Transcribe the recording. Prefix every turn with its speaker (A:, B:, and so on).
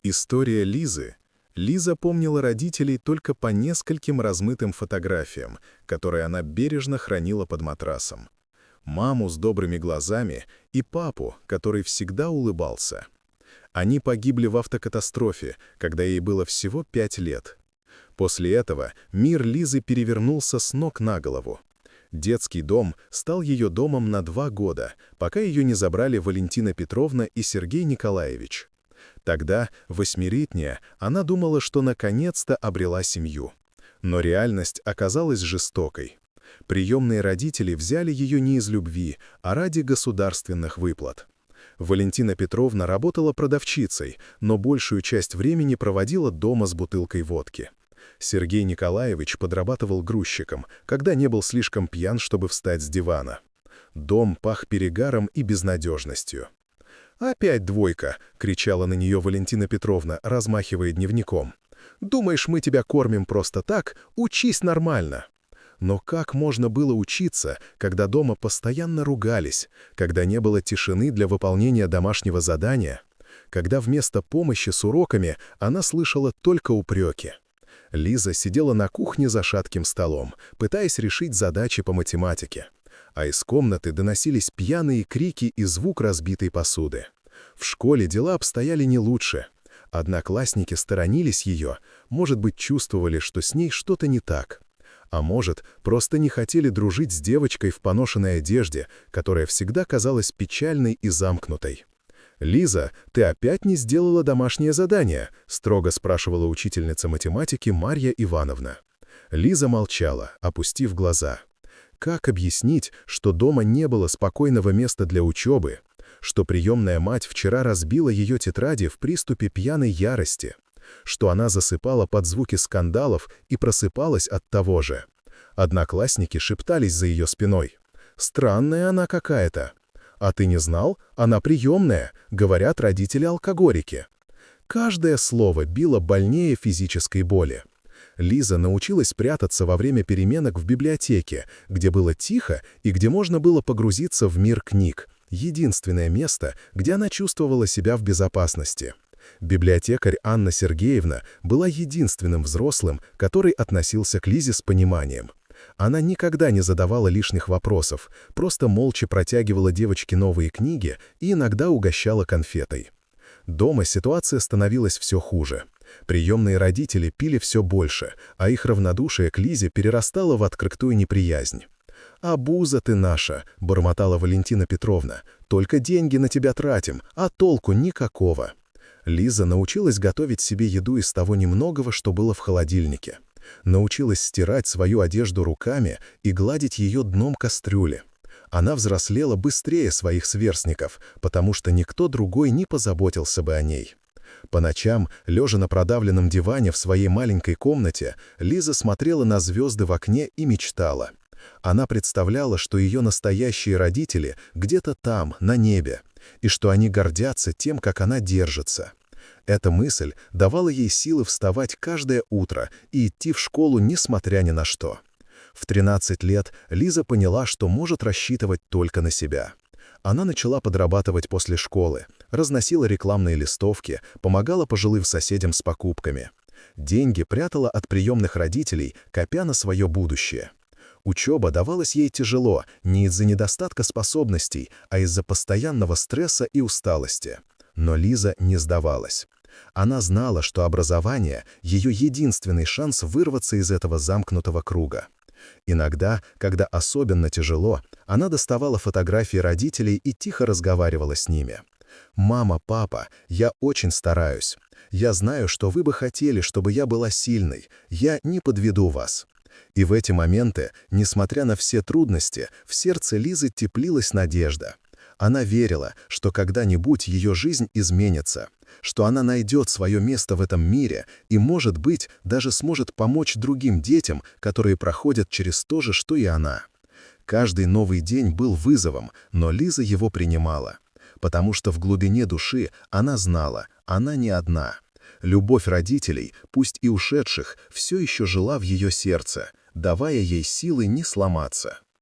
A: История Лизы. Лиза помнила родителей только по нескольким размытым фотографиям, которые она бережно хранила под матрасом. Маму с добрыми глазами и папу, который всегда улыбался. Они погибли в автокатастрофе, когда ей было всего 5 лет. После этого мир Лизы перевернулся с ног на голову. Детский дом стал ее домом на 2 года, пока ее не забрали Валентина Петровна и Сергей Николаевич. Тогда, 8-летняя, она думала, что наконец-то обрела семью. Но реальность оказалась жестокой. Приемные родители взяли ее не из любви, а ради государственных выплат. Валентина Петровна работала продавщицей, но большую часть времени проводила дома с бутылкой водки. Сергей Николаевич подрабатывал грузчиком, когда не был слишком пьян, чтобы встать с дивана. Дом пах перегаром и безнадежностью. «Опять двойка!» — кричала на нее Валентина Петровна, размахивая дневником. «Думаешь, мы тебя кормим просто так? Учись нормально!» Но как можно было учиться, когда дома постоянно ругались, когда не было тишины для выполнения домашнего задания, когда вместо помощи с уроками она слышала только упреки? Лиза сидела на кухне за шатким столом, пытаясь решить задачи по математике. А из комнаты доносились пьяные крики и звук разбитой посуды. В школе дела обстояли не лучше. Одноклассники сторонились ее, может быть, чувствовали, что с ней что-то не так. А может, просто не хотели дружить с девочкой в поношенной одежде, которая всегда казалась печальной и замкнутой. «Лиза, ты опять не сделала домашнее задание?» — строго спрашивала учительница математики Марья Ивановна. Лиза молчала, опустив глаза. Как объяснить, что дома не было спокойного места для учебы, что приемная мать вчера разбила ее тетради в приступе пьяной ярости, что она засыпала под звуки скандалов и просыпалась от того же? Одноклассники шептались за ее спиной. «Странная она какая-то». «А ты не знал? Она приемная», — говорят родители-алкоголики. Каждое слово било больнее физической боли. Лиза научилась прятаться во время переменок в библиотеке, где было тихо и где можно было погрузиться в мир книг. Единственное место, где она чувствовала себя в безопасности. Библиотекарь Анна Сергеевна была единственным взрослым, который относился к Лизе с пониманием. Она никогда не задавала лишних вопросов, просто молча протягивала девочке новые книги и иногда угощала конфетой. Дома ситуация становилась все хуже. Приемные родители пили все больше, а их равнодушие к Лизе перерастало в открытую неприязнь. «Обуза ты наша», — бормотала Валентина Петровна, — «только деньги на тебя тратим, а толку никакого». Лиза научилась готовить себе еду из того немногого, что было в холодильнике. Научилась стирать свою одежду руками и гладить ее дном кастрюли. Она взрослела быстрее своих сверстников, потому что никто другой не позаботился бы о ней. По ночам, лежа на продавленном диване в своей маленькой комнате, Лиза смотрела на звезды в окне и мечтала. Она представляла, что ее настоящие родители где-то там, на небе, и что они гордятся тем, как она держится. Эта мысль давала ей силы вставать каждое утро и идти в школу, несмотря ни на что. В 13 лет Лиза поняла, что может рассчитывать только на себя. Она начала подрабатывать после школы, разносила рекламные листовки, помогала пожилым соседям с покупками. Деньги прятала от приемных родителей, копя на свое будущее. Учеба давалась ей тяжело, не из-за недостатка способностей, а из-за постоянного стресса и усталости. Но Лиза не сдавалась. Она знала, что образование — ее единственный шанс вырваться из этого замкнутого круга. Иногда, когда особенно тяжело, она доставала фотографии родителей и тихо разговаривала с ними. «Мама, папа, я очень стараюсь. Я знаю, что вы бы хотели, чтобы я была сильной. Я не подведу вас». И в эти моменты, несмотря на все трудности, в сердце Лизы теплилась надежда. Она верила, что когда-нибудь ее жизнь изменится, что она найдет свое место в этом мире и, может быть, даже сможет помочь другим детям, которые проходят через то же, что и она. Каждый новый день был вызовом, но Лиза его принимала, потому что в глубине души она знала, она не одна. Любовь родителей, пусть и ушедших, все еще жила в ее сердце, давая ей силы не сломаться.